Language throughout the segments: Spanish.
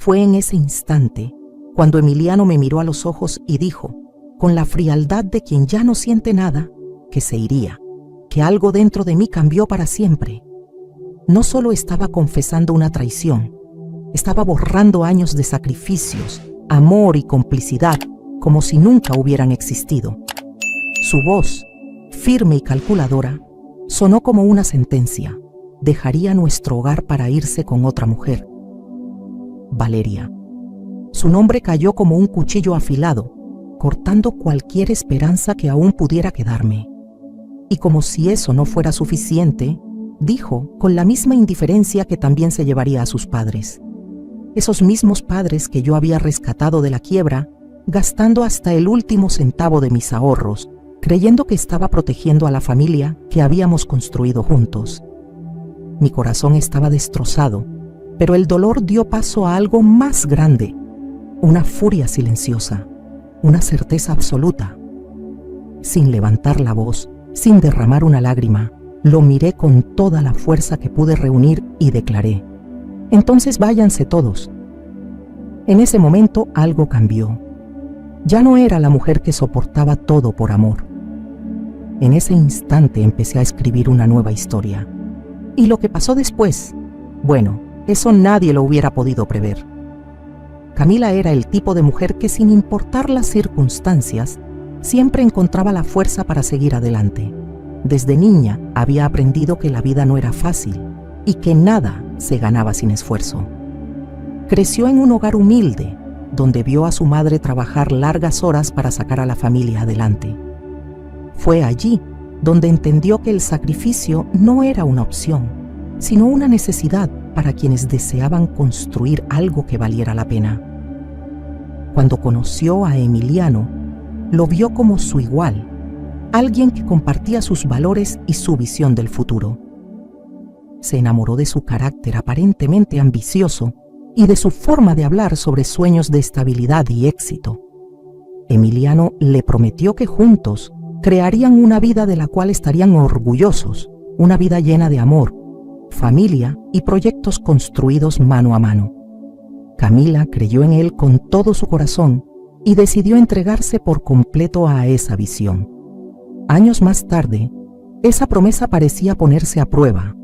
Fue en ese instante cuando Emiliano me miró a los ojos y dijo, con la frialdad de quien ya no siente nada, que se iría, que algo dentro de mí cambió para siempre. No solo estaba confesando una traición, estaba borrando años de sacrificios, amor y complicidad, como si nunca hubieran existido. Su voz, firme y calculadora, sonó como una sentencia. Dejaría nuestro hogar para irse con otra mujer. Valeria. Su nombre cayó como un cuchillo afilado, cortando cualquier esperanza que aún pudiera quedarme. Y como si eso no fuera suficiente, dijo con la misma indiferencia que también se llevaría a sus padres. Esos mismos padres que yo había rescatado de la quiebra, gastando hasta el último centavo de mis ahorros, creyendo que estaba protegiendo a la familia que habíamos construido juntos. Mi corazón estaba destrozado, pero el dolor dio paso a algo más grande, una furia silenciosa, una certeza absoluta. Sin levantar la voz, sin derramar una lágrima, lo miré con toda la fuerza que pude reunir y declaré: entonces váyanse todos. En ese momento algo cambió. Ya no era la mujer que soportaba todo por amor. En ese instante empecé a escribir una nueva historia. ¿Y lo que pasó después? Bueno, eso nadie lo hubiera podido prever. Camila era el tipo de mujer que, sin importar las circunstancias, siempre encontraba la fuerza para seguir adelante. Desde niña había aprendido que la vida no era fácil y que nada se ganaba sin esfuerzo. Creció en un hogar humilde, donde vio a su madre trabajar largas horas para sacar a la familia adelante. Fue allí donde entendió que el sacrificio no era una opción, sino una necesidad para quienes deseaban construir algo que valiera la pena. Cuando conoció a Emiliano, lo vio como su igual, alguien que compartía sus valores y su visión del futuro. Se enamoró de su carácter aparentemente ambicioso y de su forma de hablar sobre sueños de estabilidad y éxito. Emiliano le prometió que juntos crearían una vida de la cual estarían orgullosos, una vida llena de amor, familia y proyectos construidos mano a mano. Camila creyó en él con todo su corazón y decidió entregarse por completo a esa visión. Años más tarde, esa promesa parecía ponerse a prueba.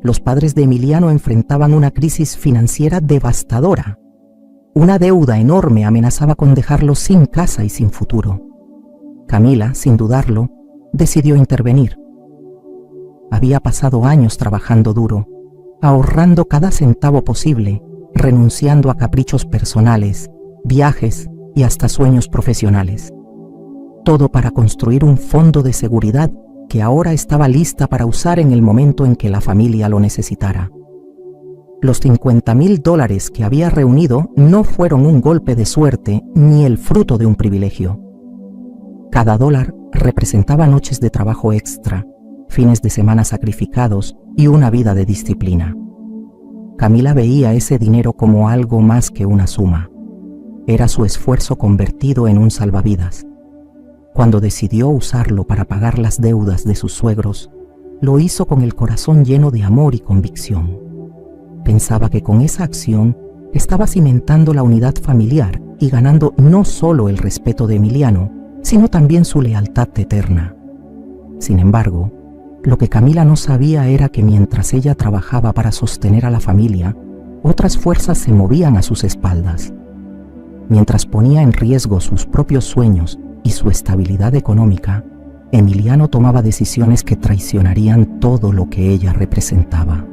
Los padres de Emiliano enfrentaban una crisis financiera devastadora. Una deuda enorme amenazaba con dejarlos sin casa y sin futuro. Camila, sin dudarlo, decidió intervenir. Había pasado años trabajando duro, ahorrando cada centavo posible, renunciando a caprichos personales, viajes y hasta sueños profesionales. Todo para construir un fondo de seguridad que ahora estaba lista para usar en el momento en que la familia lo necesitara. Los $50,000 que había reunido no fueron un golpe de suerte ni el fruto de un privilegio. Cada dólar representaba noches de trabajo extra, fines de semana sacrificados y una vida de disciplina. Camila veía ese dinero como algo más que una suma. Era su esfuerzo convertido en un salvavidas. Cuando decidió usarlo para pagar las deudas de sus suegros, lo hizo con el corazón lleno de amor y convicción. Pensaba que con esa acción estaba cimentando la unidad familiar y ganando no solo el respeto de Emiliano, sino también su lealtad eterna. Sin embargo, lo que Camila no sabía era que mientras ella trabajaba para sostener a la familia, otras fuerzas se movían a sus espaldas. Mientras ponía en riesgo sus propios sueños y su estabilidad económica, Emiliano tomaba decisiones que traicionarían todo lo que ella representaba.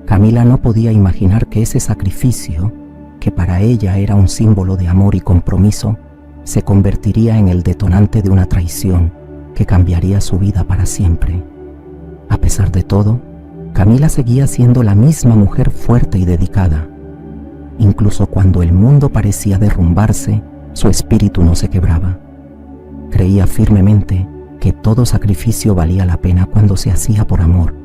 Camila no podía imaginar que ese sacrificio, que para ella era un símbolo de amor y compromiso, se convertiría en el detonante de una traición que cambiaría su vida para siempre. A pesar de todo, Camila seguía siendo la misma mujer fuerte y dedicada. Incluso cuando el mundo parecía derrumbarse, su espíritu no se quebraba. Creía firmemente que todo sacrificio valía la pena cuando se hacía por amor,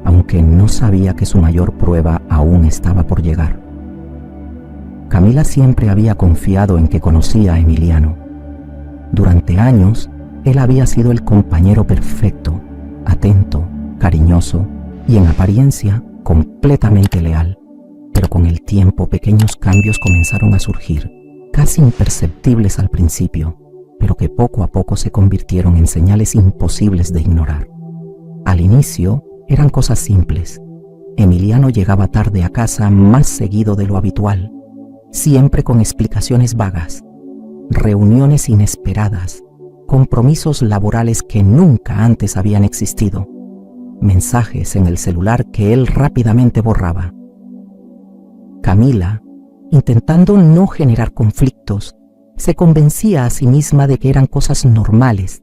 aunque no sabía que su mayor prueba aún estaba por llegar. Camila siempre había confiado en que conocía a Emiliano. Durante años, él había sido el compañero perfecto, atento, cariñoso y en apariencia completamente leal. Pero con el tiempo pequeños cambios comenzaron a surgir, casi imperceptibles al principio, pero que poco a poco se convirtieron en señales imposibles de ignorar. Al inicio eran cosas simples. Emiliano llegaba tarde a casa más seguido de lo habitual, siempre con explicaciones vagas, reuniones inesperadas, compromisos laborales que nunca antes habían existido, mensajes en el celular que él rápidamente borraba. Camila, intentando no generar conflictos, se convencía a sí misma de que eran cosas normales,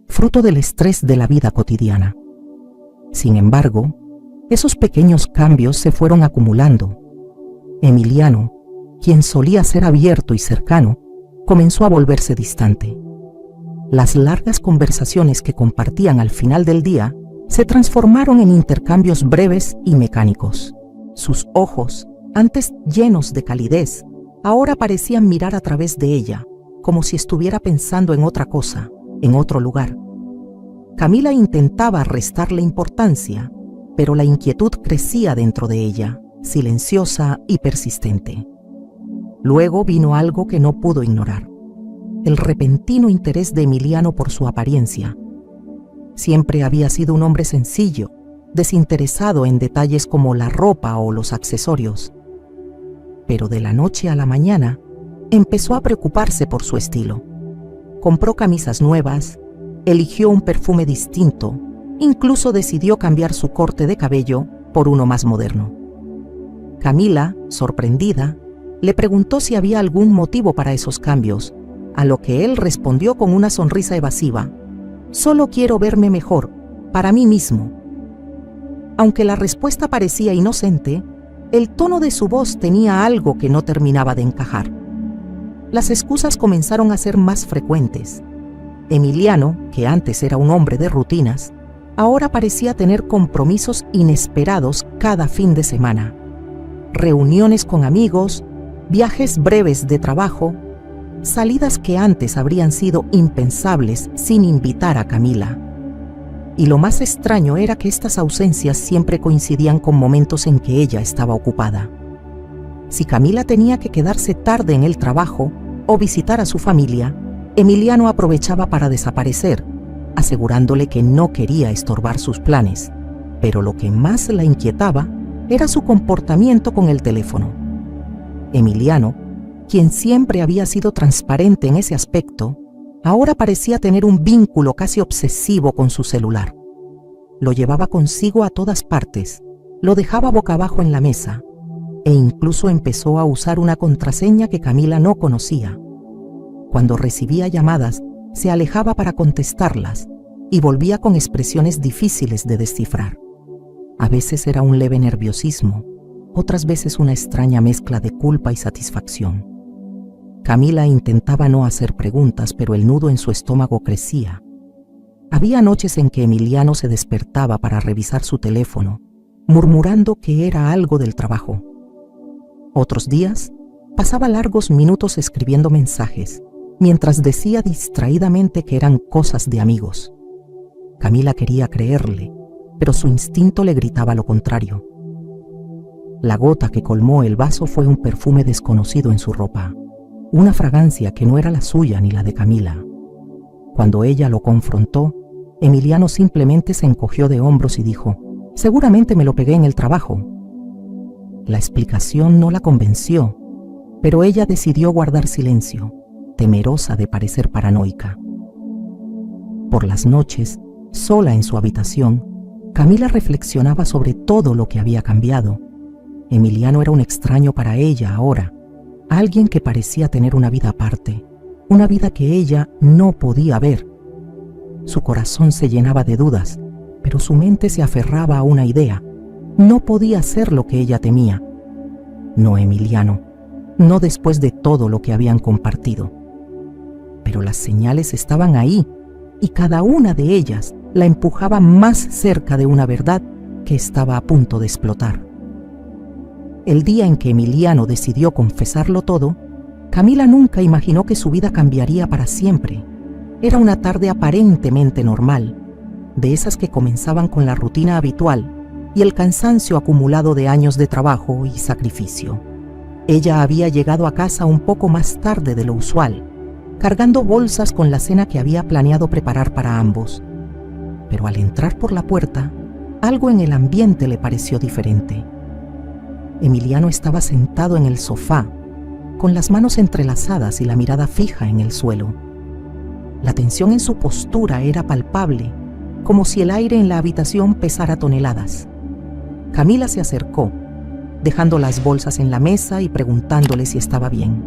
fruto del estrés de la vida cotidiana. Sin embargo, esos pequeños cambios se fueron acumulando. Emiliano, quien solía ser abierto y cercano, comenzó a volverse distante. Las largas conversaciones que compartían al final del día se transformaron en intercambios breves y mecánicos. Sus ojos, antes llenos de calidez, ahora parecían mirar a través de ella, como si estuviera pensando en otra cosa, en otro lugar. Camila intentaba restarle importancia, pero la inquietud crecía dentro de ella, silenciosa y persistente. Luego vino algo que no pudo ignorar: el repentino interés de Emiliano por su apariencia. Siempre había sido un hombre sencillo, desinteresado en detalles como la ropa o los accesorios. Pero de la noche a la mañana empezó a preocuparse por su estilo. Compró camisas nuevas, eligió un perfume distinto, incluso decidió cambiar su corte de cabello por uno más moderno. Camila, sorprendida, le preguntó si había algún motivo para esos cambios, a lo que él respondió con una sonrisa evasiva: «Solo quiero verme mejor, para mí mismo». Aunque la respuesta parecía inocente, el tono de su voz tenía algo que no terminaba de encajar. Las excusas comenzaron a ser más frecuentes. Emiliano, que antes era un hombre de rutinas, ahora parecía tener compromisos inesperados cada fin de semana. Reuniones con amigos, viajes breves de trabajo, salidas que antes habrían sido impensables sin invitar a Camila. Y lo más extraño era que estas ausencias siempre coincidían con momentos en que ella estaba ocupada. Si Camila tenía que quedarse tarde en el trabajo o visitar a su familia, Emiliano aprovechaba para desaparecer, asegurándole que no quería estorbar sus planes, pero lo que más la inquietaba era su comportamiento con el teléfono. Emiliano, quien siempre había sido transparente en ese aspecto, ahora parecía tener un vínculo casi obsesivo con su celular. Lo llevaba consigo a todas partes, lo dejaba boca abajo en la mesa, e incluso empezó a usar una contraseña que Camila no conocía. Cuando recibía llamadas, se alejaba para contestarlas y volvía con expresiones difíciles de descifrar. A veces era un leve nerviosismo, otras veces una extraña mezcla de culpa y satisfacción. Camila intentaba no hacer preguntas, pero el nudo en su estómago crecía. Había noches en que Emiliano se despertaba para revisar su teléfono, murmurando que era algo del trabajo. Otros días, pasaba largos minutos escribiendo mensajes, mientras decía distraídamente que eran cosas de amigos. Camila quería creerle, pero su instinto le gritaba lo contrario. La gota que colmó el vaso fue un perfume desconocido en su ropa, una fragancia que no era la suya ni la de Camila. Cuando ella lo confrontó, Emiliano simplemente se encogió de hombros y dijo: «Seguramente me lo pegué en el trabajo». La explicación no la convenció, pero ella decidió guardar silencio, temerosa de parecer paranoica. Por las noches, sola en su habitación, Camila reflexionaba sobre todo lo que había cambiado. Emiliano era un extraño para ella ahora, alguien que parecía tener una vida aparte, una vida que ella no podía ver. Su corazón se llenaba de dudas, pero su mente se aferraba a una idea: no podía ser lo que ella temía. No Emiliano, no después de todo lo que habían compartido. Pero las señales estaban ahí, y cada una de ellas la empujaba más cerca de una verdad que estaba a punto de explotar. El día en que Emiliano decidió confesarlo todo, Camila nunca imaginó que su vida cambiaría para siempre. Era una tarde aparentemente normal, de esas que comenzaban con la rutina habitual, y el cansancio acumulado de años de trabajo y sacrificio. Ella había llegado a casa un poco más tarde de lo usual, cargando bolsas con la cena que había planeado preparar para ambos. Pero al entrar por la puerta, algo en el ambiente le pareció diferente. Emiliano estaba sentado en el sofá, con las manos entrelazadas y la mirada fija en el suelo. La tensión en su postura era palpable, como si el aire en la habitación pesara toneladas. Camila se acercó, dejando las bolsas en la mesa y preguntándole si estaba bien.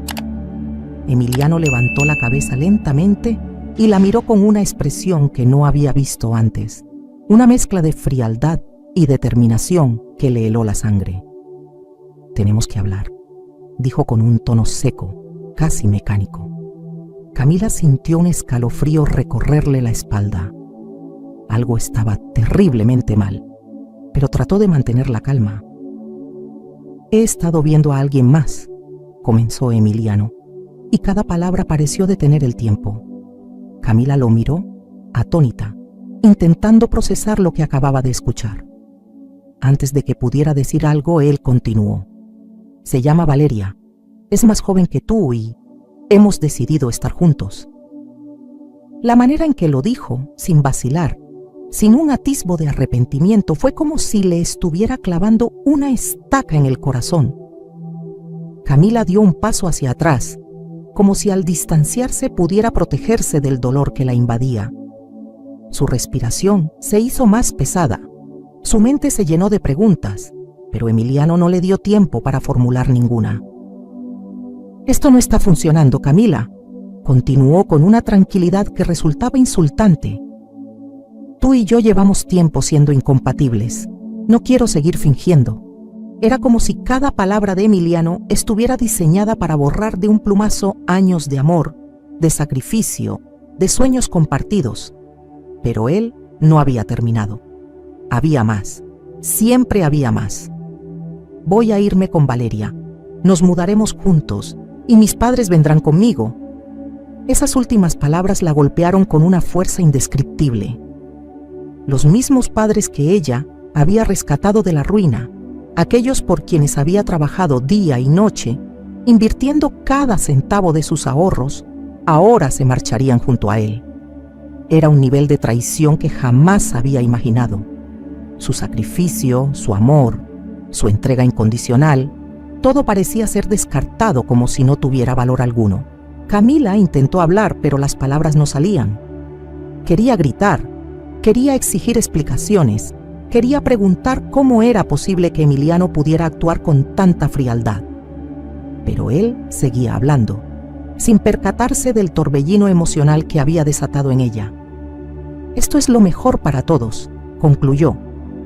Emiliano levantó la cabeza lentamente y la miró con una expresión que no había visto antes, una mezcla de frialdad y determinación que le heló la sangre. «Tenemos que hablar», dijo con un tono seco, casi mecánico. Camila sintió un escalofrío recorrerle la espalda. Algo estaba terriblemente mal, pero trató de mantener la calma. «He estado viendo a alguien más», comenzó Emiliano, y cada palabra pareció detener el tiempo. Camila lo miró, atónita, intentando procesar lo que acababa de escuchar. Antes de que pudiera decir algo, él continuó. «Se llama Valeria, es más joven que tú y hemos decidido estar juntos». La manera en que lo dijo, sin vacilar, sin un atisbo de arrepentimiento, fue como si le estuviera clavando una estaca en el corazón. Camila dio un paso hacia atrás, como si al distanciarse pudiera protegerse del dolor que la invadía. Su respiración se hizo más pesada. Su mente se llenó de preguntas, pero Emiliano no le dio tiempo para formular ninguna. «Esto no está funcionando, Camila», continuó con una tranquilidad que resultaba insultante. «Tú y yo llevamos tiempo siendo incompatibles. No quiero seguir fingiendo». Era como si cada palabra de Emiliano estuviera diseñada para borrar de un plumazo años de amor, de sacrificio, de sueños compartidos. Pero él no había terminado. Había más. Siempre había más. «Voy a irme con Valeria. Nos mudaremos juntos y mis padres vendrán conmigo». Esas últimas palabras la golpearon con una fuerza indescriptible. Los mismos padres que ella había rescatado de la ruina, aquellos por quienes había trabajado día y noche, invirtiendo cada centavo de sus ahorros, ahora se marcharían junto a él. Era un nivel de traición que jamás había imaginado. Su sacrificio, su amor, su entrega incondicional, todo parecía ser descartado como si no tuviera valor alguno. Camila intentó hablar, pero las palabras no salían. Quería gritar, quería exigir explicaciones, quería preguntar cómo era posible que Emiliano pudiera actuar con tanta frialdad. Pero él seguía hablando, sin percatarse del torbellino emocional que había desatado en ella. «Esto es lo mejor para todos», concluyó,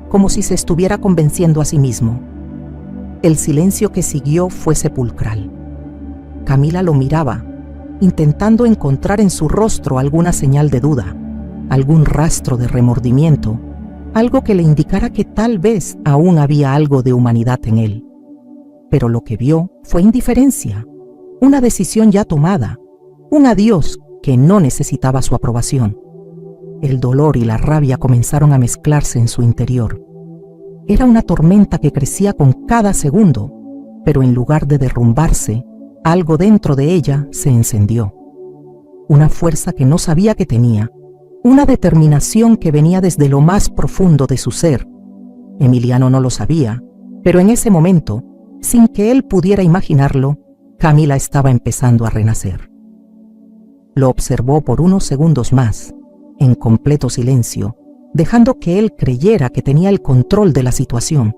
como si se estuviera convenciendo a sí mismo. El silencio que siguió fue sepulcral. Camila lo miraba, intentando encontrar en su rostro alguna señal de duda, algún rastro de remordimiento, algo que le indicara que tal vez aún había algo de humanidad en él. Pero lo que vio fue indiferencia, una decisión ya tomada, un adiós que no necesitaba su aprobación. El dolor y la rabia comenzaron a mezclarse en su interior. Era una tormenta que crecía con cada segundo, pero en lugar de derrumbarse, algo dentro de ella se encendió. Una fuerza que no sabía que tenía, una determinación que venía desde lo más profundo de su ser. Emiliano no lo sabía, pero en ese momento, sin que él pudiera imaginarlo, Camila estaba empezando a renacer. Lo observó por unos segundos más, en completo silencio, dejando que él creyera que tenía el control de la situación.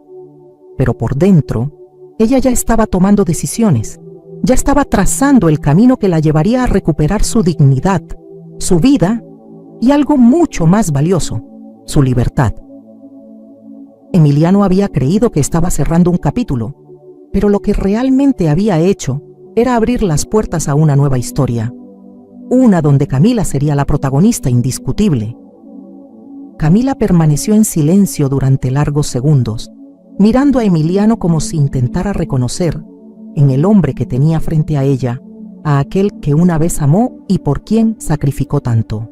Pero por dentro, ella ya estaba tomando decisiones, ya estaba trazando el camino que la llevaría a recuperar su dignidad, su vida y algo mucho más valioso, su libertad. Emiliano había creído que estaba cerrando un capítulo, pero lo que realmente había hecho era abrir las puertas a una nueva historia, una donde Camila sería la protagonista indiscutible. Camila permaneció en silencio durante largos segundos, mirando a Emiliano como si intentara reconocer, en el hombre que tenía frente a ella, a aquel que una vez amó y por quien sacrificó tanto.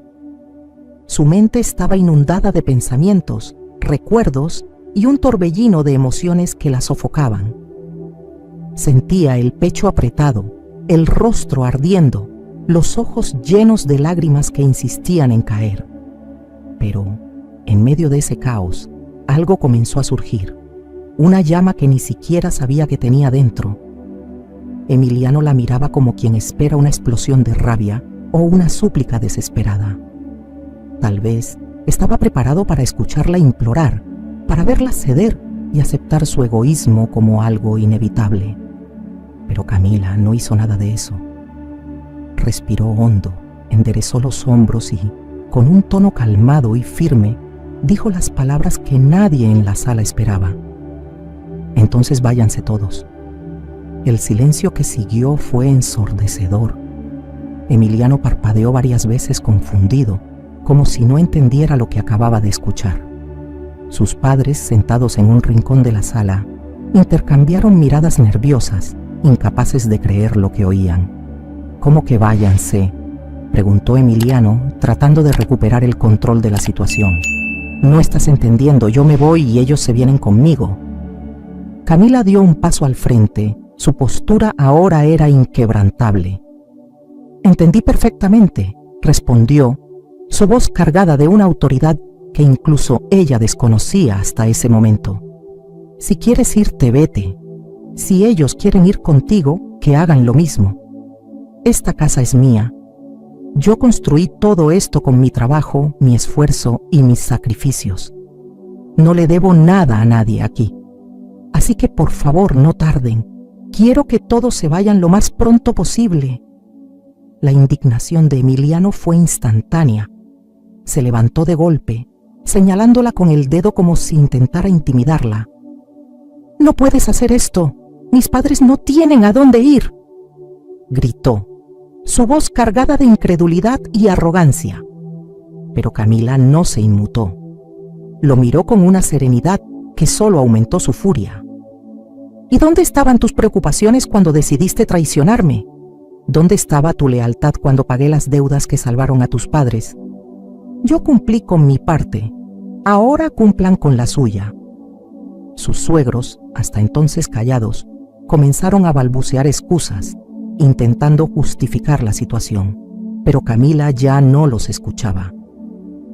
Su mente estaba inundada de pensamientos, recuerdos y un torbellino de emociones que la sofocaban. Sentía el pecho apretado, el rostro ardiendo, los ojos llenos de lágrimas que insistían en caer. Pero, en medio de ese caos, algo comenzó a surgir, una llama que ni siquiera sabía que tenía dentro. Emiliano la miraba como quien espera una explosión de rabia o una súplica desesperada. Tal vez estaba preparado para escucharla implorar, para verla ceder y aceptar su egoísmo como algo inevitable. Pero Camila no hizo nada de eso. Respiró hondo, enderezó los hombros y, con un tono calmado y firme, dijo las palabras que nadie en la sala esperaba. Entonces váyanse todos. El silencio que siguió fue ensordecedor. Emiliano parpadeó varias veces confundido, como si no entendiera lo que acababa de escuchar. Sus padres, sentados en un rincón de la sala, intercambiaron miradas nerviosas, incapaces de creer lo que oían. «¿Cómo que váyanse?», preguntó Emiliano, tratando de recuperar el control de la situación. «No estás entendiendo, yo me voy y ellos se vienen conmigo». Camila dio un paso al frente, su postura ahora era inquebrantable. «Entendí perfectamente», respondió, su voz cargada de una autoridad que incluso ella desconocía hasta ese momento. «Si quieres irte, vete. Si ellos quieren ir contigo, que hagan lo mismo. Esta casa es mía. Yo construí todo esto con mi trabajo, mi esfuerzo y mis sacrificios. No le debo nada a nadie aquí. Así que por favor no tarden. Quiero que todos se vayan lo más pronto posible». La indignación de Emiliano fue instantánea. Se levantó de golpe, señalándola con el dedo como si intentara intimidarla. «No puedes hacer esto. Mis padres no tienen a dónde ir», gritó, su voz cargada de incredulidad y arrogancia. Pero Camila no se inmutó. Lo miró con una serenidad que solo aumentó su furia. «¿Y dónde estaban tus preocupaciones cuando decidiste traicionarme? ¿Dónde estaba tu lealtad cuando pagué las deudas que salvaron a tus padres? Yo cumplí con mi parte. Ahora cumplan con la suya». Sus suegros, hasta entonces callados, comenzaron a balbucear excusas, intentando justificar la situación, pero Camila ya no los escuchaba.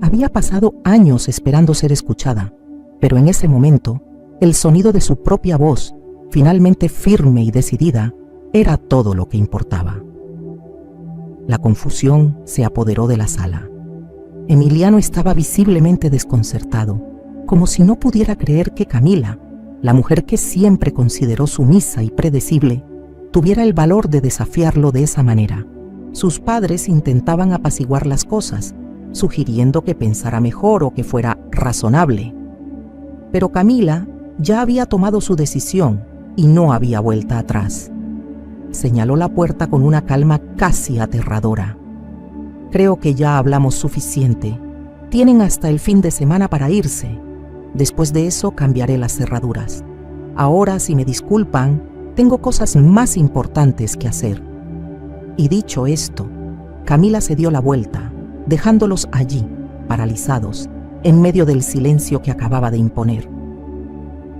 Había pasado años esperando ser escuchada, pero en ese momento, el sonido de su propia voz, finalmente firme y decidida, era todo lo que importaba. La confusión se apoderó de la sala. Emiliano estaba visiblemente desconcertado, como si no pudiera creer que Camila, la mujer que siempre consideró sumisa y predecible, tuviera el valor de desafiarlo de esa manera. Sus padres intentaban apaciguar las cosas, sugiriendo que pensara mejor o que fuera razonable. Pero Camila ya había tomado su decisión y no había vuelta atrás. Señaló la puerta con una calma casi aterradora. «Creo que ya hablamos suficiente. Tienen hasta el fin de semana para irse. Después de eso cambiaré las cerraduras. Ahora, si me disculpan, tengo cosas más importantes que hacer». Y dicho esto, Camila se dio la vuelta, dejándolos allí, paralizados, en medio del silencio que acababa de imponer.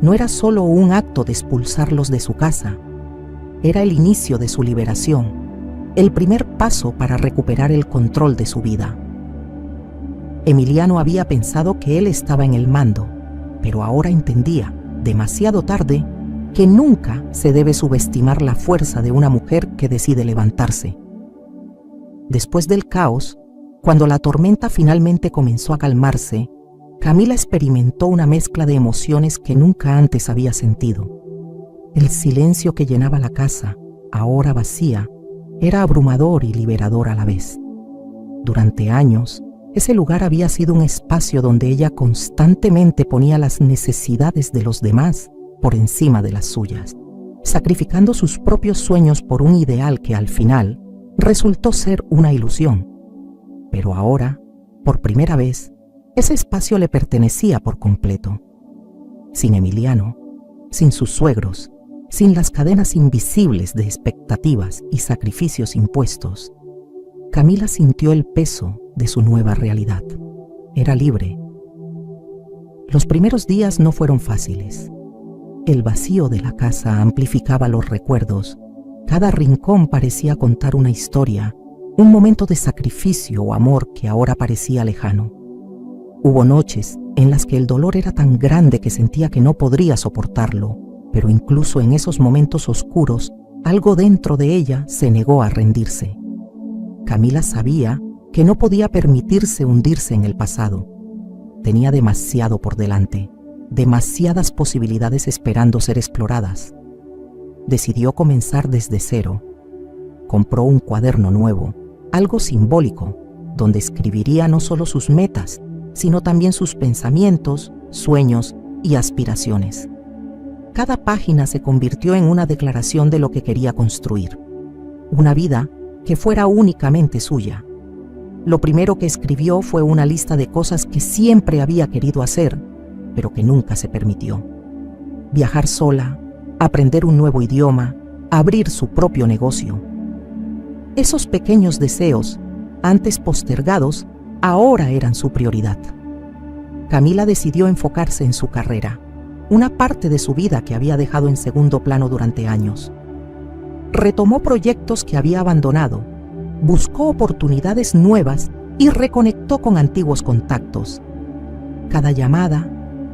No era solo un acto de expulsarlos de su casa, era el inicio de su liberación, el primer paso para recuperar el control de su vida. Emiliano había pensado que él estaba en el mando, pero ahora entendía, demasiado tarde, que nunca se debe subestimar la fuerza de una mujer que decide levantarse. Después del caos, cuando la tormenta finalmente comenzó a calmarse, Camila experimentó una mezcla de emociones que nunca antes había sentido. El silencio que llenaba la casa, ahora vacía, era abrumador y liberador a la vez. Durante años, ese lugar había sido un espacio donde ella constantemente ponía las necesidades de los demás por encima de las suyas, sacrificando sus propios sueños por un ideal que al final resultó ser una ilusión. Pero ahora, por primera vez, ese espacio le pertenecía por completo. Sin Emiliano, sin sus suegros, sin las cadenas invisibles de expectativas y sacrificios impuestos, Camila sintió el peso de su nueva realidad. Era libre. Los primeros días no fueron fáciles. El vacío de la casa amplificaba los recuerdos. Cada rincón parecía contar una historia, un momento de sacrificio o amor que ahora parecía lejano. Hubo noches en las que el dolor era tan grande que sentía que no podría soportarlo, pero incluso en esos momentos oscuros, algo dentro de ella se negó a rendirse. Camila sabía que no podía permitirse hundirse en el pasado. Tenía demasiado por delante, demasiadas posibilidades esperando ser exploradas. Decidió comenzar desde cero. Compró un cuaderno nuevo, algo simbólico, donde escribiría no solo sus metas, sino también sus pensamientos, sueños y aspiraciones. Cada página se convirtió en una declaración de lo que quería construir, una vida que fuera únicamente suya. Lo primero que escribió fue una lista de cosas que siempre había querido hacer, pero que nunca se permitió. Viajar sola, aprender un nuevo idioma, abrir su propio negocio. Esos pequeños deseos, antes postergados, ahora eran su prioridad. Camila decidió enfocarse en su carrera, una parte de su vida que había dejado en segundo plano durante años. Retomó proyectos que había abandonado, buscó oportunidades nuevas y reconectó con antiguos contactos. Cada llamada,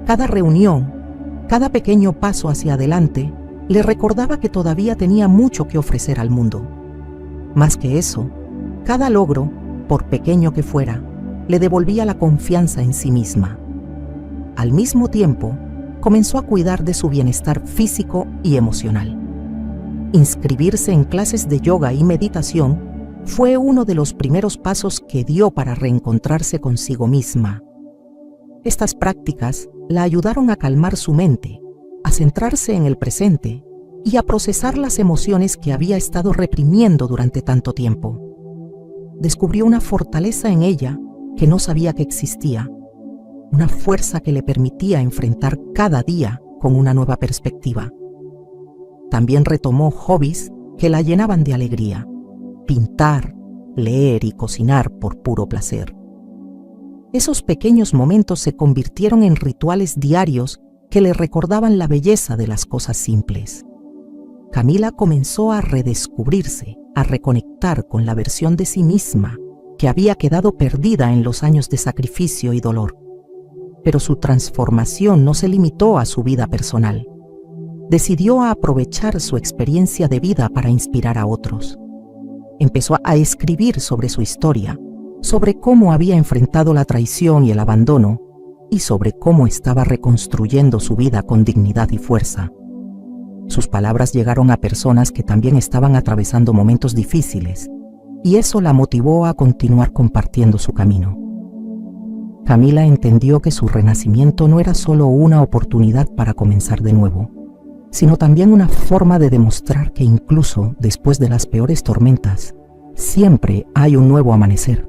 cada reunión, cada pequeño paso hacia adelante le recordaba que todavía tenía mucho que ofrecer al mundo. Más que eso, cada logro, por pequeño que fuera, le devolvía la confianza en sí misma. Al mismo tiempo, comenzó a cuidar de su bienestar físico y emocional. Inscribirse en clases de yoga y meditación fue uno de los primeros pasos que dio para reencontrarse consigo misma. Estas prácticas la ayudaron a calmar su mente, a centrarse en el presente y a procesar las emociones que había estado reprimiendo durante tanto tiempo. Descubrió una fortaleza en ella que no sabía que existía, una fuerza que le permitía enfrentar cada día con una nueva perspectiva. También retomó hobbies que la llenaban de alegría: pintar, leer y cocinar por puro placer. Esos pequeños momentos se convirtieron en rituales diarios que le recordaban la belleza de las cosas simples. Camila comenzó a redescubrirse, a reconectar con la versión de sí misma que había quedado perdida en los años de sacrificio y dolor. Pero su transformación no se limitó a su vida personal. Decidió aprovechar su experiencia de vida para inspirar a otros. Empezó a escribir sobre su historia, sobre cómo había enfrentado la traición y el abandono, y sobre cómo estaba reconstruyendo su vida con dignidad y fuerza. Sus palabras llegaron a personas que también estaban atravesando momentos difíciles, y eso la motivó a continuar compartiendo su camino. Camila entendió que su renacimiento no era solo una oportunidad para comenzar de nuevo, sino también una forma de demostrar que incluso después de las peores tormentas, siempre hay un nuevo amanecer.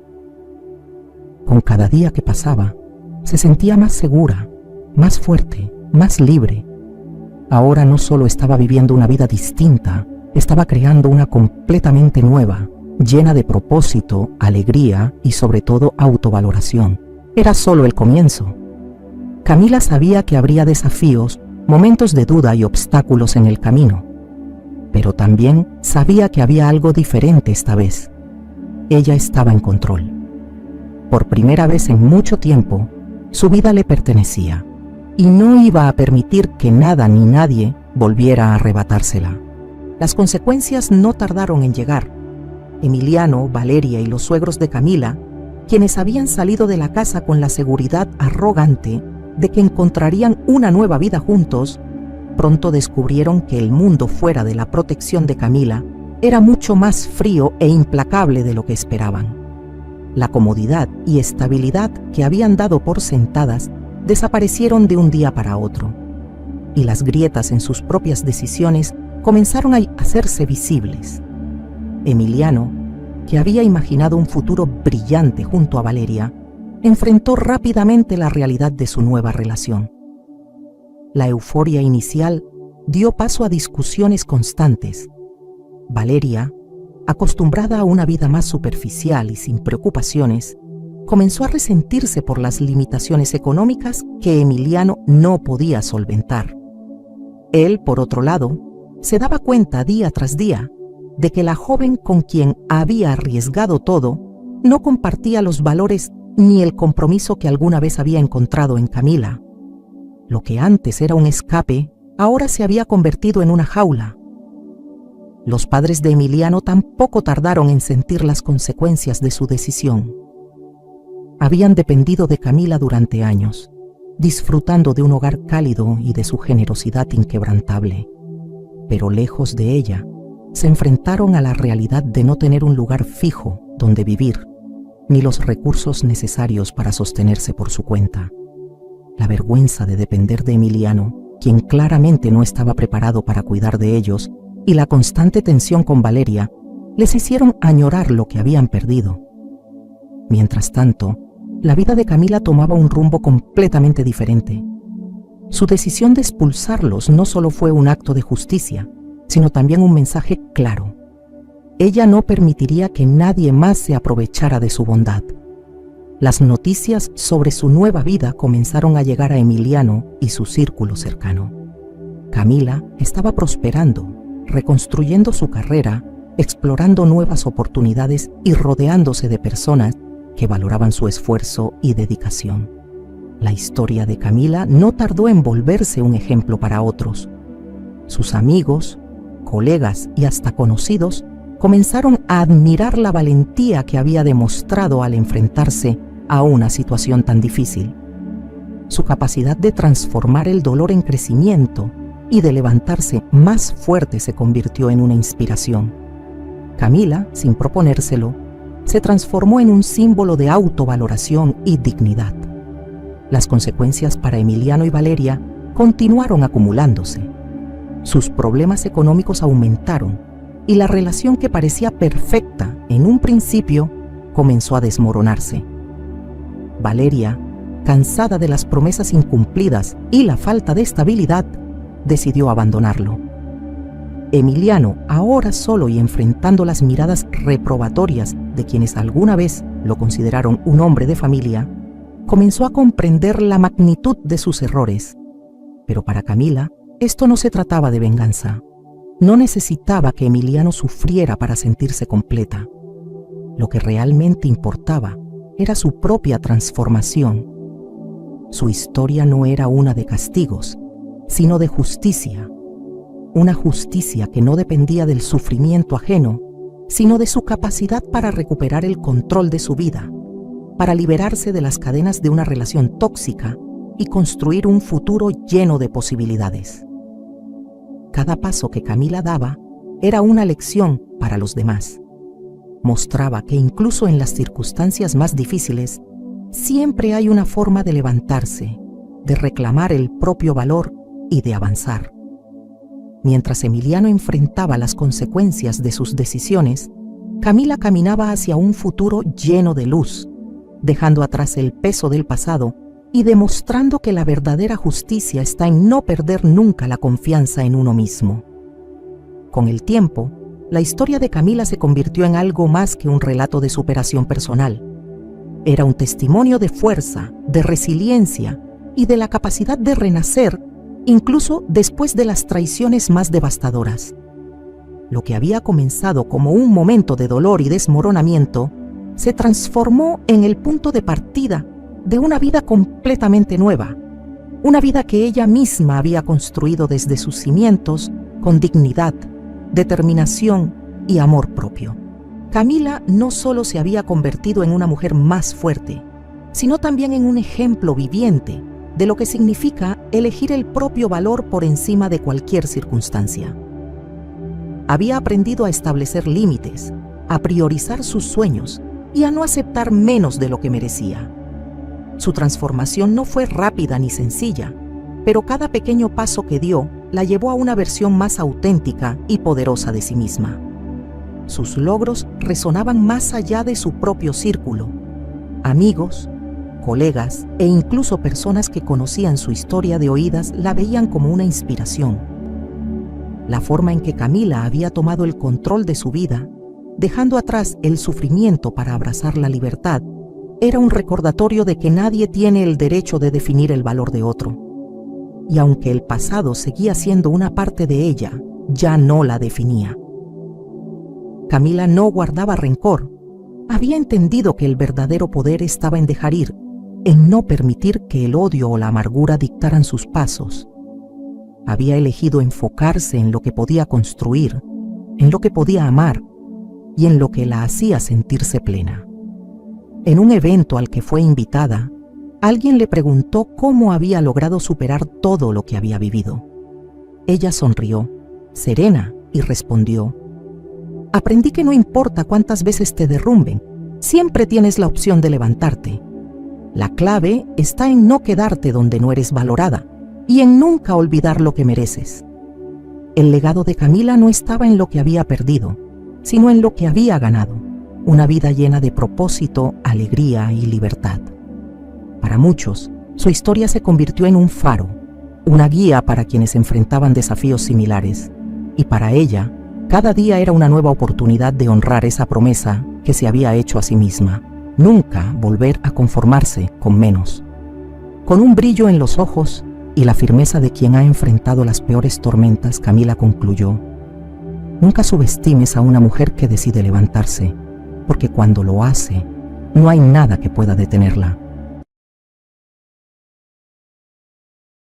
Con cada día que pasaba, se sentía más segura, más fuerte, más libre. Ahora no solo estaba viviendo una vida distinta, estaba creando una completamente nueva, llena de propósito, alegría y sobre todo autovaloración. Era solo el comienzo. Camila sabía que habría desafíos, momentos de duda y obstáculos en el camino, pero también sabía que había algo diferente esta vez. Ella estaba en control. Por primera vez en mucho tiempo, su vida le pertenecía y no iba a permitir que nada ni nadie volviera a arrebatársela. Las consecuencias no tardaron en llegar. Emiliano, Valeria y los suegros de Camila, quienes habían salido de la casa con la seguridad arrogante de que encontrarían una nueva vida juntos, pronto descubrieron que el mundo fuera de la protección de Camila era mucho más frío e implacable de lo que esperaban. La comodidad y estabilidad que habían dado por sentadas desaparecieron de un día para otro, y las grietas en sus propias decisiones comenzaron a hacerse visibles. Emiliano, que había imaginado un futuro brillante junto a Valeria, enfrentó rápidamente la realidad de su nueva relación. La euforia inicial dio paso a discusiones constantes. Valeria, acostumbrada a una vida más superficial y sin preocupaciones, comenzó a resentirse por las limitaciones económicas que Emiliano no podía solventar. Él, por otro lado, se daba cuenta día tras día de que la joven con quien había arriesgado todo no compartía los valores ni el compromiso que alguna vez había encontrado en Camila. Lo que antes era un escape, ahora se había convertido en una jaula. Los padres de Emiliano tampoco tardaron en sentir las consecuencias de su decisión. Habían dependido de Camila durante años, disfrutando de un hogar cálido y de su generosidad inquebrantable. Pero lejos de ella, se enfrentaron a la realidad de no tener un lugar fijo donde vivir, ni los recursos necesarios para sostenerse por su cuenta. La vergüenza de depender de Emiliano, quien claramente no estaba preparado para cuidar de ellos, y la constante tensión con Valeria, les hicieron añorar lo que habían perdido. Mientras tanto, la vida de Camila tomaba un rumbo completamente diferente. Su decisión de expulsarlos no solo fue un acto de justicia, sino también un mensaje claro. Ella no permitiría que nadie más se aprovechara de su bondad. Las noticias sobre su nueva vida comenzaron a llegar a Emiliano y su círculo cercano. Camila estaba prosperando, reconstruyendo su carrera, explorando nuevas oportunidades y rodeándose de personas que valoraban su esfuerzo y dedicación. La historia de Camila no tardó en volverse un ejemplo para otros. Sus amigos, colegas y hasta conocidos comenzaron a admirar la valentía que había demostrado al enfrentarse a una situación tan difícil. Su capacidad de transformar el dolor en crecimiento y de levantarse más fuerte se convirtió en una inspiración. Camila, sin proponérselo, se transformó en un símbolo de autovaloración y dignidad. Las consecuencias para Emiliano y Valeria continuaron acumulándose. Sus problemas económicos aumentaron y la relación que parecía perfecta en un principio comenzó a desmoronarse. Valeria, cansada de las promesas incumplidas y la falta de estabilidad, decidió abandonarlo. Emiliano, ahora solo y enfrentando las miradas reprobatorias de quienes alguna vez lo consideraron un hombre de familia, comenzó a comprender la magnitud de sus errores. Pero para Camila, esto no se trataba de venganza. No necesitaba que Emiliano sufriera para sentirse completa. Lo que realmente importaba era su propia transformación. Su historia no era una de castigos, sino de justicia. Una justicia que no dependía del sufrimiento ajeno, sino de su capacidad para recuperar el control de su vida, para liberarse de las cadenas de una relación tóxica y construir un futuro lleno de posibilidades. Cada paso que Camila daba era una lección para los demás. Mostraba que incluso en las circunstancias más difíciles, siempre hay una forma de levantarse, de reclamar el propio valor y de avanzar. Mientras Emiliano enfrentaba las consecuencias de sus decisiones, Camila caminaba hacia un futuro lleno de luz, dejando atrás el peso del pasado y demostrando que la verdadera justicia está en no perder nunca la confianza en uno mismo. Con el tiempo, la historia de Camila se convirtió en algo más que un relato de superación personal. Era un testimonio de fuerza, de resiliencia y de la capacidad de renacer incluso después de las traiciones más devastadoras. Lo que había comenzado como un momento de dolor y desmoronamiento se transformó en el punto de partida de una vida completamente nueva, una vida que ella misma había construido desde sus cimientos con dignidad, determinación y amor propio. Camila no solo se había convertido en una mujer más fuerte, sino también en un ejemplo viviente de lo que significa elegir el propio valor por encima de cualquier circunstancia. Había aprendido a establecer límites, a priorizar sus sueños y a no aceptar menos de lo que merecía. Su transformación no fue rápida ni sencilla, pero cada pequeño paso que dio la llevó a una versión más auténtica y poderosa de sí misma. Sus logros resonaban más allá de su propio círculo. Amigos, colegas e incluso personas que conocían su historia de oídas la veían como una inspiración. La forma en que Camila había tomado el control de su vida, dejando atrás el sufrimiento para abrazar la libertad, era un recordatorio de que nadie tiene el derecho de definir el valor de otro. Y aunque el pasado seguía siendo una parte de ella, ya no la definía. Camila no guardaba rencor. Había entendido que el verdadero poder estaba en dejar ir, en no permitir que el odio o la amargura dictaran sus pasos. Había elegido enfocarse en lo que podía construir, en lo que podía amar y en lo que la hacía sentirse plena. En un evento al que fue invitada, alguien le preguntó cómo había logrado superar todo lo que había vivido. Ella sonrió, serena, y respondió: aprendí que no importa cuántas veces te derrumben, siempre tienes la opción de levantarte. La clave está en no quedarte donde no eres valorada y en nunca olvidar lo que mereces. El legado de Camila no estaba en lo que había perdido, sino en lo que había ganado, una vida llena de propósito, alegría y libertad. Para muchos, su historia se convirtió en un faro, una guía para quienes enfrentaban desafíos similares, y para ella, cada día era una nueva oportunidad de honrar esa promesa que se había hecho a sí misma: nunca volver a conformarse con menos. Con un brillo en los ojos y la firmeza de quien ha enfrentado las peores tormentas, Camila concluyó: nunca subestimes a una mujer que decide levantarse, porque cuando lo hace, no hay nada que pueda detenerla.